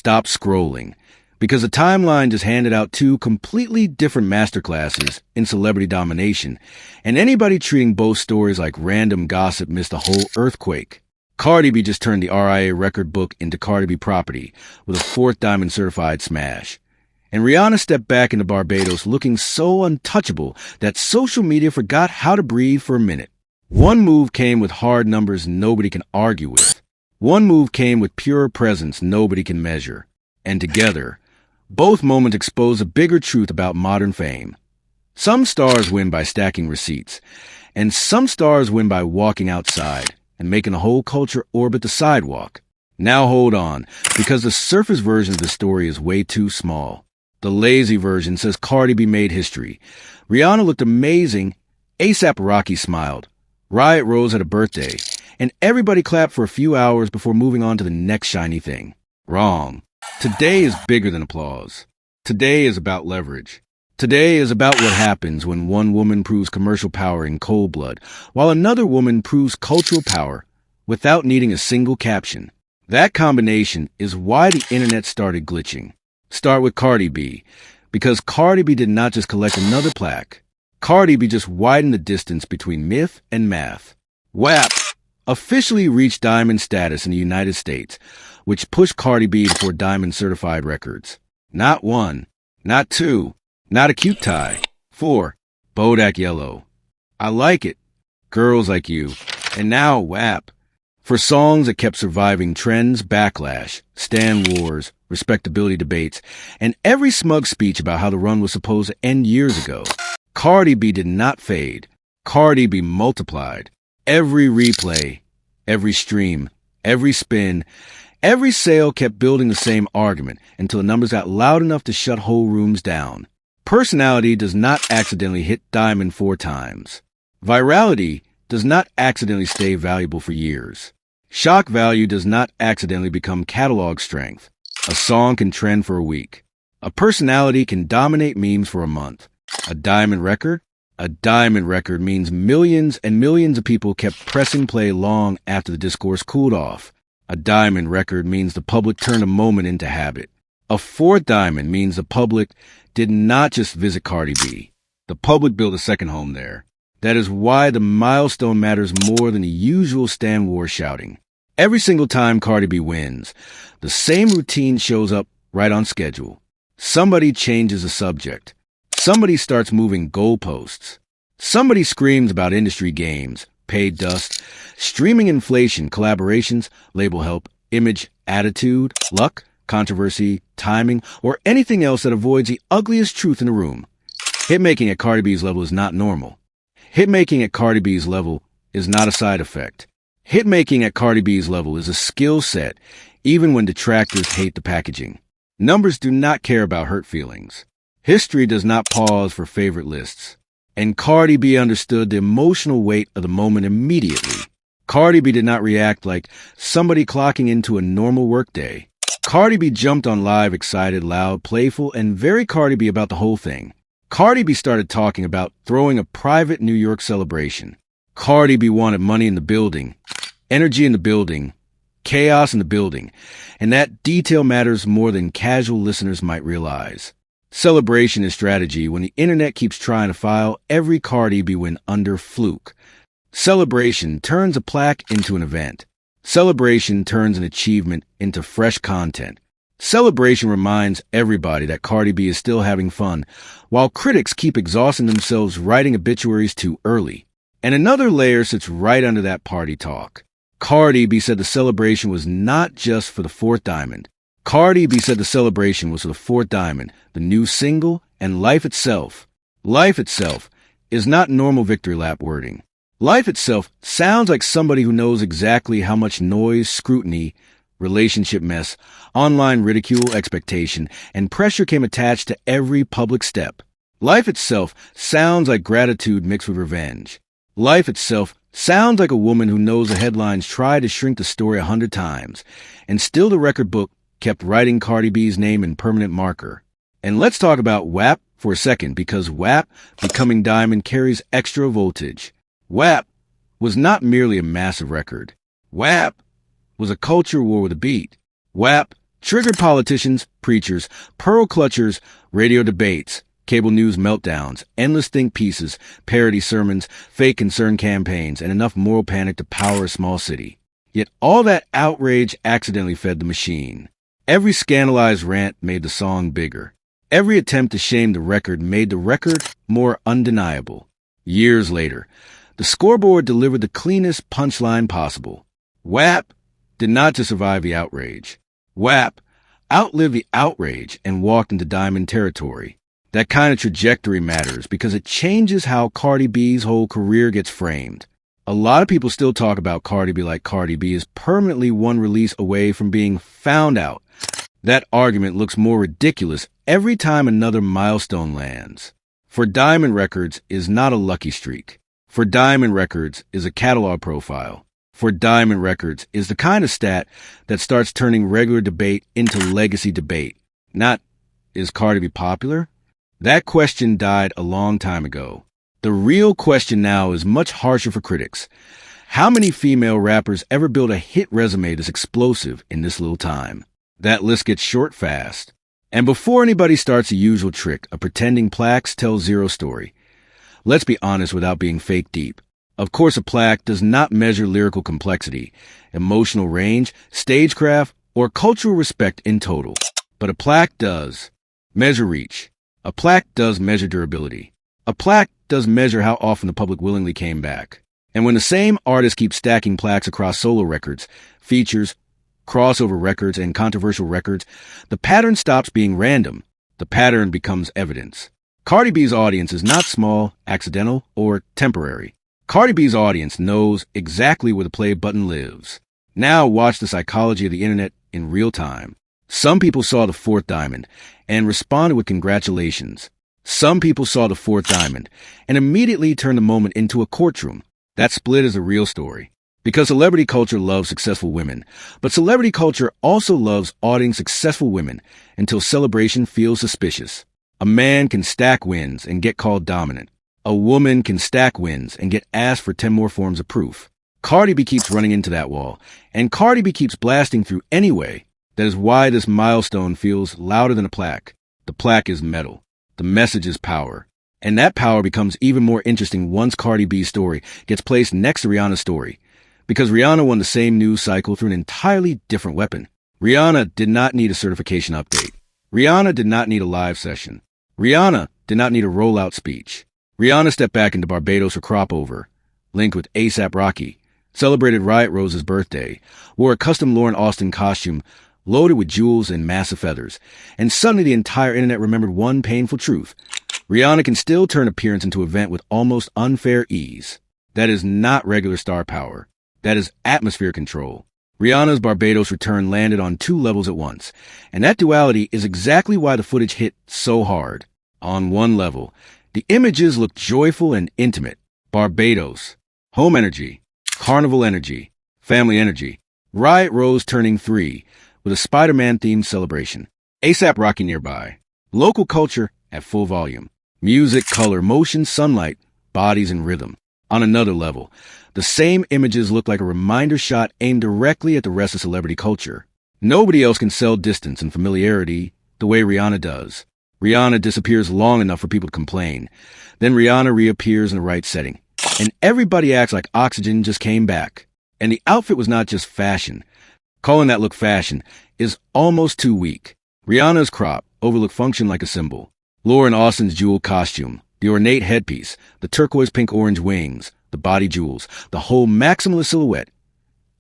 stop scrolling, because the timeline just handed out two completely different masterclasses in celebrity domination, and anybody treating both stories like random gossip missed a whole earthquake. Cardi B just turned the RIA record book into Cardi B property with a fourth diamond certified smash. And Rihanna stepped back into Barbados looking so untouchable that social media forgot how to breathe for a minute. One move came with hard numbers nobody can argue with. One move came with pure presence nobody can measure. And together, both moments expose a bigger truth about modern fame. Some stars win by stacking receipts, and some stars win by walking outside and making a whole culture orbit the sidewalk. Now hold on, because the surface version of the story is way too small. The lazy version says Cardi B made history. Rihanna looked amazing. A$AP Rocky smiled. Riot Rose had a birthday. And everybody clapped for a few hours before moving on to the next shiny thing. Wrong. Today is bigger than applause. Today is about leverage. Today is about what happens when one woman proves commercial power in cold blood, while another woman proves cultural power without needing a single caption. That combination is why the internet started glitching. Start with Cardi B, because Cardi B did not just collect another plaque. Cardi B just widened the distance between myth and math. WAP officially reached diamond status in the United States, which pushed Cardi B to 4 diamond certified records. Not 1, not 2, not a cute tie. 4, Bodak Yellow. I like it. Girls Like You. And now WAP. For songs that kept surviving trends, backlash, stan wars, respectability debates, and every smug speech about how the run was supposed to end years ago. Cardi B did not fade. Cardi B multiplied. Every replay, every stream, every spin, every sale kept building the same argument until the numbers got loud enough to shut whole rooms down. Personality does not accidentally hit diamond 4 times. Virality does not accidentally stay valuable for years. Shock value does not accidentally become catalog strength. A song can trend for a week. A personality can dominate memes for a month. A diamond record? A diamond record means millions and millions of people kept pressing play long after the discourse cooled off. A diamond record means the public turned a moment into habit. A 4th diamond means the public did not just visit Cardi B. The public built a second home there. That is why the milestone matters more than the usual stan war shouting. Every single time Cardi B wins, the same routine shows up right on schedule. Somebody changes the subject. Somebody starts moving goalposts. Somebody screams about industry games, paid dust, streaming inflation, collaborations, label help, image, attitude, luck, controversy, timing, or anything else that avoids the ugliest truth in the room. Hitmaking at Cardi B's level is not normal. Hitmaking at Cardi B's level is not a side effect. Hitmaking at Cardi B's level is a skill set, even when detractors hate the packaging. Numbers do not care about hurt feelings. History does not pause for favorite lists. And Cardi B understood the emotional weight of the moment immediately. Cardi B did not react like somebody clocking into a normal workday. Cardi B jumped on live, excited, loud, playful, and very Cardi B about the whole thing. Cardi B started talking about throwing a private New York celebration. Cardi B wanted money in the building, energy in the building, chaos in the building, and that detail matters more than casual listeners might realize. Celebration is strategy when the internet keeps trying to file every Cardi B win under fluke. Celebration turns a plaque into an event. Celebration turns an achievement into fresh content. Celebration reminds everybody that Cardi B is still having fun, while critics keep exhausting themselves writing obituaries too early. And another layer sits right under that party talk. Cardi B said the celebration was not just for the 4th diamond. Cardi B said the celebration was for the 4th diamond, the new single, and life itself. Life itself is not normal victory lap wording. Life itself sounds like somebody who knows exactly how much noise, scrutiny, relationship mess, online ridicule, expectation, and pressure came attached to every public step. Life itself sounds like gratitude mixed with revenge. Life itself sounds like a woman who knows the headlines tried to shrink the story 100 times, and still the record book kept writing Cardi B's name in permanent marker. And let's talk about WAP for a second, because WAP, becoming diamond, carries extra voltage. WAP was not merely a massive record. WAP was a culture war with a beat. WAP Triggered politicians, preachers, pearl clutchers, radio debates, cable news meltdowns, endless think pieces, parody sermons, fake concern campaigns, and enough moral panic to power a small city. Yet all that outrage accidentally fed the machine. Every scandalized rant made the song bigger. Every attempt to shame the record made the record more undeniable. Years later, the scoreboard delivered the cleanest punchline possible. WAP did not just survive the outrage. WAP outlived the outrage and walked into diamond territory. That kind of trajectory matters because it changes how Cardi B's whole career gets framed. A lot of people still talk about Cardi B like Cardi B is permanently one release away from being found out. That argument looks more ridiculous every time another milestone lands. For Diamond Records is not a lucky streak. For Diamond Records is a catalog profile. For Diamond Records is the kind of stat that starts turning regular debate into legacy debate. Not, is Cardi B popular? That question died a long time ago. The real question now is much harsher for critics. How many female rappers ever built a hit resume this explosive in this little time? That list gets short fast. And before anybody starts the usual trick of pretending plaques tell zero story, let's be honest without being fake deep. Of course, a plaque does not measure lyrical complexity, emotional range, stagecraft, or cultural respect in total. But a plaque does measure reach. A plaque does measure durability. A plaque does measure how often the public willingly came back. And when the same artist keeps stacking plaques across solo records, features, crossover records, and controversial records, the pattern stops being random. The pattern becomes evidence. Cardi B's audience is not small, accidental, or temporary. Cardi B's audience knows exactly where the play button lives. Now watch the psychology of the internet in real time. Some people saw the fourth diamond and responded with congratulations. Some people saw the fourth diamond and immediately turned the moment into a courtroom. That split is a real story. Because celebrity culture loves successful women, but celebrity culture also loves auditing successful women until celebration feels suspicious. A man can stack wins and get called dominant. A woman can stack wins and get asked for 10 more forms of proof. Cardi B keeps running into that wall, and Cardi B keeps blasting through anyway. That is why this milestone feels louder than a plaque. The plaque is metal. The message is power. And that power becomes even more interesting once Cardi B's story gets placed next to Rihanna's story. Because Rihanna won the same news cycle through an entirely different weapon. Rihanna did not need a certification update. Rihanna did not need a live session. Rihanna did not need a rollout speech. Rihanna stepped back into Barbados for crop over, linked with A$AP Rocky, celebrated Riot Rose's birthday, wore a custom Lauren Austin costume loaded with jewels and massive feathers, and suddenly the entire internet remembered one painful truth. Rihanna can still turn appearance into event with almost unfair ease. That is not regular star power. That is atmosphere control. Rihanna's Barbados return landed on two levels at once, and that duality is exactly why the footage hit so hard. On one level, the images look joyful and intimate. Barbados. Home energy. Carnival energy. Family energy. Riot Rose turning 3 with a Spider-Man themed celebration. A$AP Rocky nearby. Local culture at full volume. Music, color, motion, sunlight, bodies, and rhythm. On another level, the same images look like a reminder shot aimed directly at the rest of celebrity culture. Nobody else can sell distance and familiarity the way Rihanna does. Rihanna disappears long enough for people to complain. Then Rihanna reappears in the right setting. And everybody acts like oxygen just came back. And the outfit was not just fashion. Calling that look fashion is almost too weak. Rihanna's crop overlooked function like a symbol. Lauren Austin's jewel costume, the ornate headpiece, the turquoise pink-orange wings, the body jewels, the whole maximalist silhouette.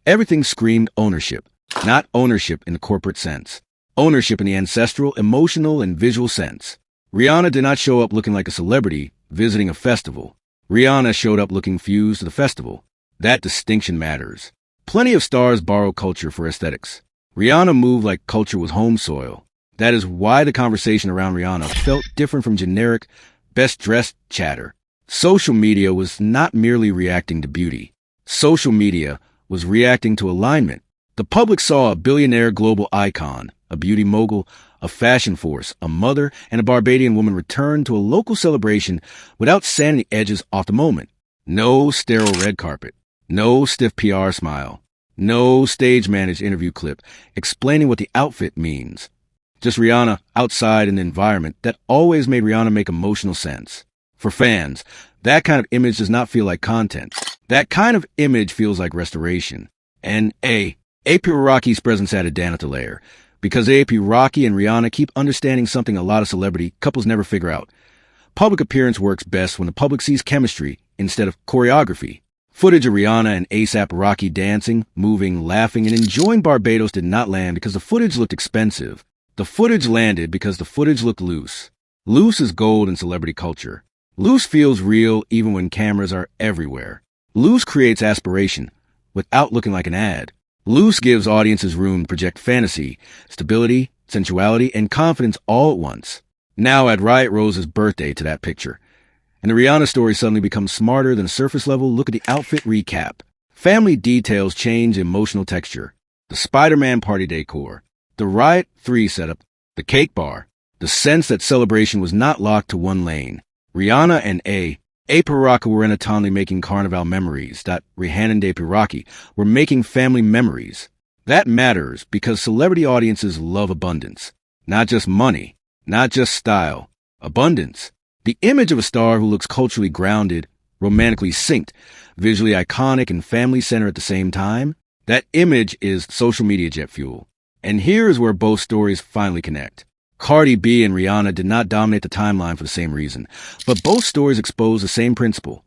Everything screamed ownership. Not ownership in the corporate sense. Ownership in the ancestral, emotional, and visual sense. Rihanna did not show up looking like a celebrity visiting a festival. Rihanna showed up looking fused to the festival. That distinction matters. Plenty of stars borrow culture for aesthetics. Rihanna moved like culture was home soil. That is why the conversation around Rihanna felt different from generic, best-dressed chatter. Social media was not merely reacting to beauty. Social media was reacting to alignment. The public saw a billionaire global icon, a beauty mogul, a fashion force, a mother, and a Barbadian woman return to a local celebration without sanding the edges off the moment. No sterile red carpet. No stiff PR smile. No stage-managed interview clip explaining what the outfit means. Just Rihanna outside in the environment that always made Rihanna make emotional sense. For fans, that kind of image does not feel like content. That kind of image feels like restoration. And A.P. Rocky's presence added Dan at the layer. Because A.P. Rocky and Rihanna keep understanding something a lot of celebrity couples never figure out. Public appearance works best when the public sees chemistry instead of choreography. Footage of Rihanna and A$AP Rocky dancing, moving, laughing, and enjoying Barbados did not land because the footage looked expensive. The footage landed because the footage looked loose. Loose is gold in celebrity culture. Loose feels real even when cameras are everywhere. Loose creates aspiration without looking like an ad. Loose gives audiences room to project fantasy, stability, sensuality, and confidence all at once. Now add Riot Rose's birthday to that picture, and the Rihanna story suddenly becomes smarter than a surface level look at the outfit recap. Family details change emotional texture. The Spider-Man party decor, the Riot 3 setup, the cake bar, the sense that celebration was not locked to one lane. Rihanna and A$AP Rocky were entertainingly making carnival memories that Rihanna and A$AP Rocky were making family memories. That matters because celebrity audiences love abundance. Not just money, not just style. Abundance. The image of a star who looks culturally grounded, romantically synced, visually iconic and family-centered at the same time, that image is social media jet fuel. And here is where both stories finally connect. Cardi B and Rihanna did not dominate the timeline for the same reason, but both stories expose the same principle.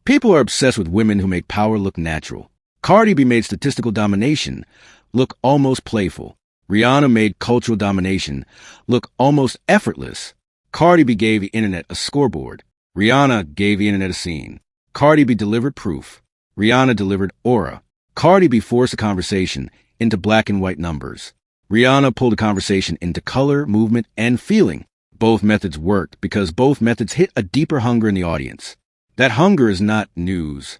People are obsessed with women who make power look natural. Cardi B made statistical domination look almost playful. Rihanna made cultural domination look almost effortless. Cardi B gave the internet a scoreboard. Rihanna gave the internet a scene. Cardi B delivered proof. Rihanna delivered aura. Cardi B forced a conversation into black and white numbers. Rihanna pulled a conversation into color, movement, and feeling. Both methods worked because both methods hit a deeper hunger in the audience. That hunger is not news.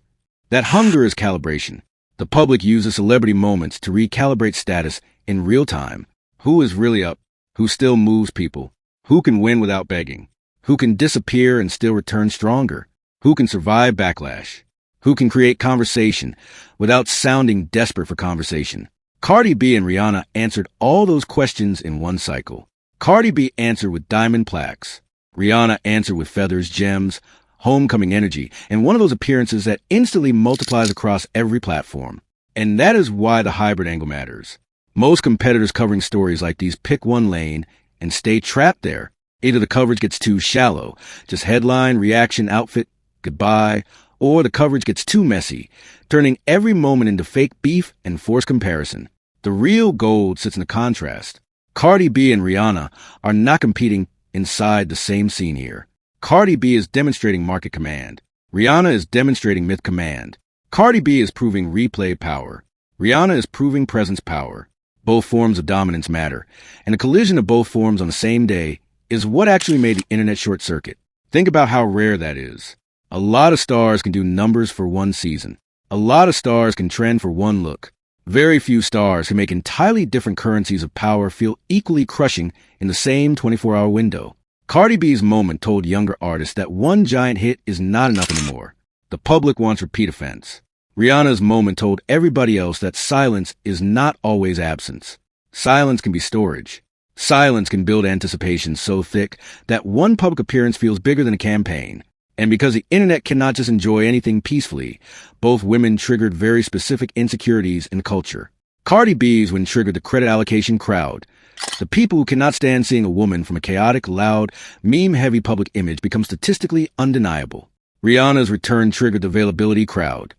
That hunger is calibration. The public uses celebrity moments to recalibrate status in real time. Who is really up? Who still moves people? Who can win without begging? Who can disappear and still return stronger? Who can survive backlash? Who can create conversation without sounding desperate for conversation? Cardi B and Rihanna answered all those questions in one cycle. Cardi B answered with diamond plaques. Rihanna answered with feathers, gems, homecoming energy, and one of those appearances that instantly multiplies across every platform. And that is why the hybrid angle matters. Most competitors covering stories like these pick one lane and stay trapped there. Either the coverage gets too shallow, just headline, reaction, outfit, goodbye, or the coverage gets too messy, turning every moment into fake beef and forced comparison. The real gold sits in the contrast. Cardi B and Rihanna are not competing inside the same scene here. Cardi B is demonstrating market command. Rihanna is demonstrating myth command. Cardi B is proving replay power. Rihanna is proving presence power. Both forms of dominance matter, and a collision of both forms on the same day is what actually made the internet short circuit. Think about how rare that is. A lot of stars can do numbers for one season. A lot of stars can trend for one look. Very few stars can make entirely different currencies of power feel equally crushing in the same 24-hour window. Cardi B's moment told younger artists that one giant hit is not enough anymore. The public wants repeat offense. Rihanna's moment told everybody else that silence is not always absence. Silence can be storage. Silence can build anticipation so thick that one public appearance feels bigger than a campaign. And because the internet cannot just enjoy anything peacefully, both women triggered very specific insecurities in culture. Cardi B's when triggered the credit allocation crowd. The people who cannot stand seeing a woman from a chaotic, loud, meme-heavy public image become statistically undeniable. Rihanna's return triggered the availability crowd.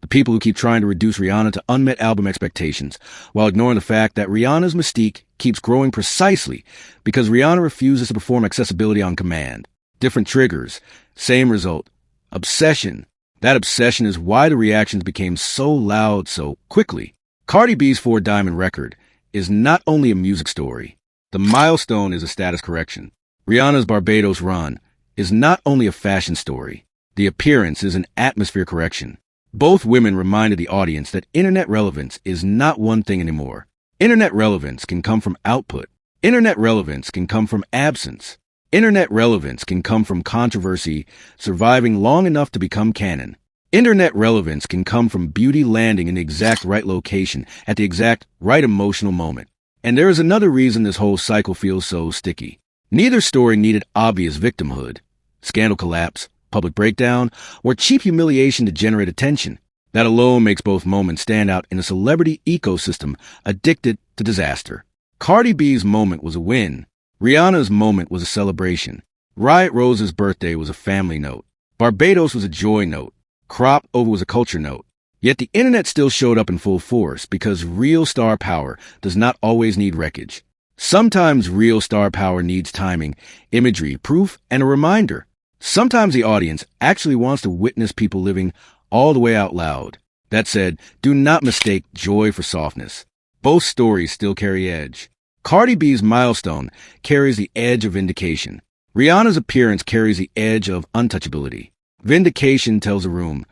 The people who keep trying to reduce Rihanna to unmet album expectations, while ignoring the fact that Rihanna's mystique keeps growing precisely because Rihanna refuses to perform accessibility on command. Different triggers, same result. Obsession. That obsession is why the reactions became so loud so quickly. Cardi B's 4-diamond record is not only a music story. The milestone is a status correction. Rihanna's Barbados run is not only a fashion story. The appearance is an atmosphere correction. Both women reminded the audience that internet relevance is not one thing anymore. Internet relevance can come from output. Internet relevance can come from absence. Internet relevance can come from controversy surviving long enough to become canon. Internet relevance can come from beauty landing in the exact right location at the exact right emotional moment. And there is another reason this whole cycle feels so sticky. Neither story needed obvious victimhood, scandal collapse, public breakdown, or cheap humiliation to generate attention. That alone makes both moments stand out in a celebrity ecosystem addicted to disaster. Cardi B's moment was a win. Rihanna's moment was a celebration. Riot Rose's birthday was a family note. Barbados was a joy note. Crop Over was a culture note. Yet the internet still showed up in full force because real star power does not always need wreckage. Sometimes real star power needs timing, imagery, proof, and a reminder. Sometimes the audience actually wants to witness people living all the way out loud. That said, do not mistake joy for softness. Both stories still carry edge. Cardi B's milestone carries the edge of vindication. Rihanna's appearance carries the edge of untouchability. Vindication tells a room,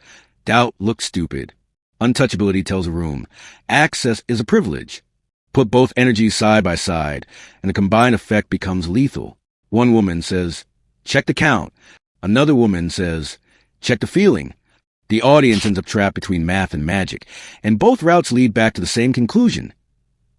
doubt looks stupid. Untouchability tells a room, access is a privilege. Put both energies side by side, and the combined effect becomes lethal. One woman says, check the count. Another woman says, check the feeling. The audience ends up trapped between math and magic, and both routes lead back to the same conclusion.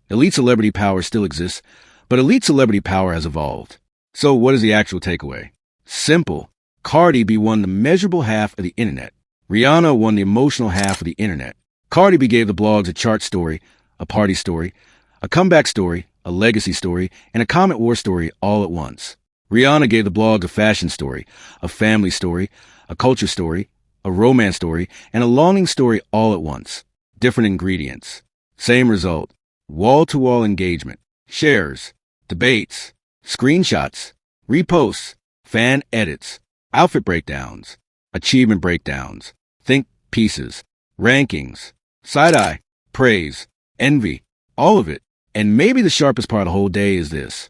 Elite celebrity power still exists, but elite celebrity power has evolved. So what is the actual takeaway? Simple. Cardi B won the measurable half of the internet. Rihanna won the emotional half of the internet. Cardi B gave the blogs a chart story, a party story, a comeback story, a legacy story, and a comment war story all at once. Rihanna gave the blog a fashion story, a family story, a culture story, a romance story, and a longing story all at once. Different ingredients. Same result. Wall-to-wall engagement. Shares. Debates. Screenshots. Reposts. Fan edits. Outfit breakdowns. Achievement breakdowns. Think pieces. Rankings. Side-eye. Praise. Envy. All of it. And maybe the sharpest part of the whole day is this.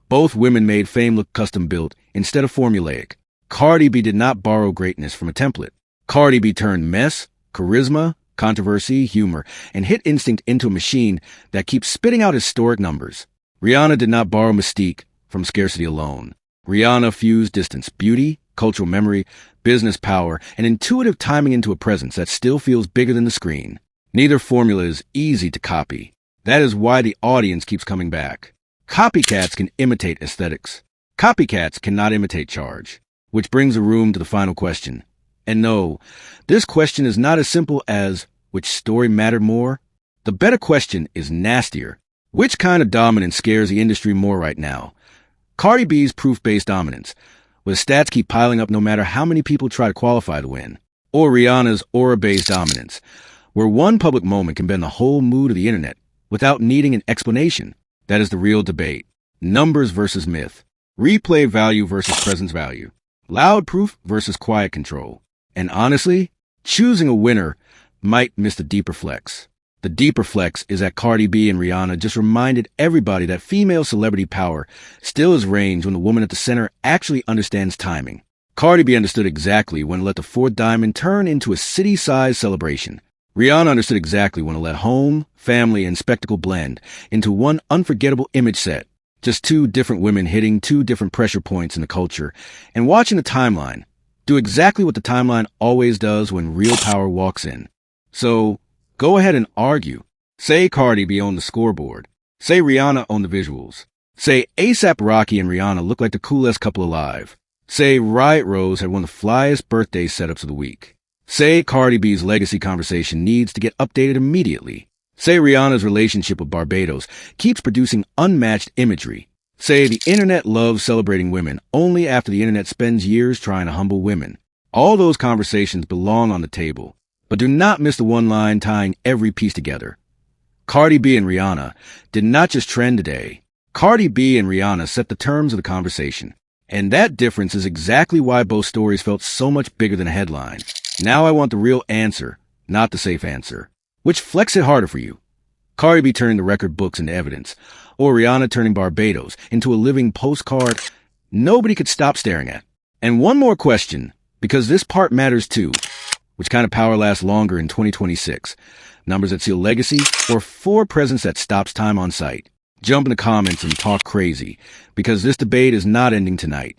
Both women made fame look custom-built instead of formulaic. Cardi B did not borrow greatness from a template. Cardi B turned mess, charisma, controversy, humor, and hit instinct into a machine that keeps spitting out historic numbers. Rihanna did not borrow mystique from scarcity alone. Rihanna fused distance, beauty, cultural memory, business power, and intuitive timing into a presence that still feels bigger than the screen. Neither formula is easy to copy. That is why the audience keeps coming back. Copycats can imitate aesthetics. Copycats cannot imitate charge. Which brings the room to the final question. And no, this question is not as simple as which story mattered more. The better question is nastier. Which kind of dominance scares the industry more right now? Cardi B's proof-based dominance, where the stats keep piling up no matter how many people try to qualify to win. Or Rihanna's aura-based dominance, where one public moment can bend the whole mood of the internet without needing an explanation. That is the real debate. Numbers versus myth. Replay value versus presence value. Loud proof versus quiet control. And honestly, choosing a winner might miss the deeper flex. The deeper flex is that Cardi B and Rihanna just reminded everybody that female celebrity power still is range when the woman at the center actually understands timing. Cardi B understood exactly when to let the fourth diamond turn into a city-sized celebration. Rihanna understood exactly when to let home, family, and spectacle blend into one unforgettable image set. Just two different women hitting two different pressure points in the culture and watching the timeline do exactly what the timeline always does when real power walks in. So, go ahead and argue. Say Cardi B on the scoreboard. Say Rihanna on the visuals. Say A$AP Rocky and Rihanna look like the coolest couple alive. Say Riot Rose had one of the flyest birthday setups of the week. Say Cardi B's legacy conversation needs to get updated immediately. Say Rihanna's relationship with Barbados keeps producing unmatched imagery. Say the internet loves celebrating women only after the internet spends years trying to humble women. All those conversations belong on the table. But do not miss the one line tying every piece together. Cardi B and Rihanna did not just trend today. Cardi B and Rihanna set the terms of the conversation. And that difference is exactly why both stories felt so much bigger than a headline. Now I want the real answer, not the safe answer. Which flex it harder for you? Cardi B turning the record books into evidence, or Rihanna turning Barbados into a living postcard nobody could stop staring at. And one more question, because this part matters too. Which kind of power lasts longer in 2026? Numbers that seal legacy, or for presence that stops time on sight? Jump in the comments and talk crazy, because this debate is not ending tonight.